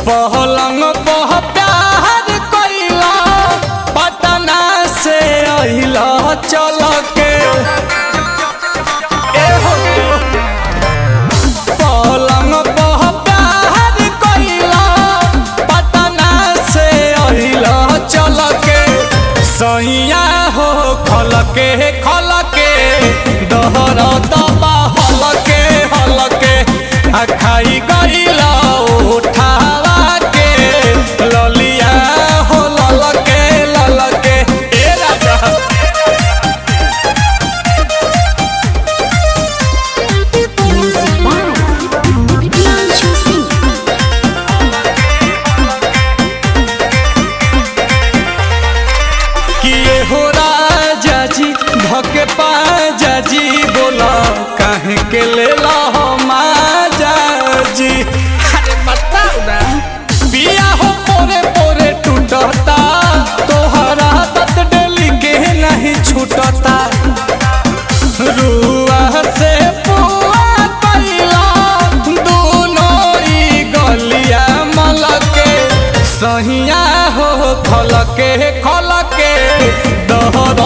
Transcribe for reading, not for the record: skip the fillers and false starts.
पहलंग बह प्यार कइला पटना से अहिला चल के पहलंग बह प्यार कइला पटना से अहिला चल के सैया हो खल के दहर दबा हल के आ खाई गइला उठावा ललिया हो ललके ए राजा किए हो राजा जी धके पाजा जी बोला काहे के लेला हो माजा जी अरे बताओ ना पिया हो पोरे पोरे टूटता तोहरा दत डेली के नहीं छूटता रुआ से पुआ कइला दोनों ई गलिया मलके सहिया हो खलके दहर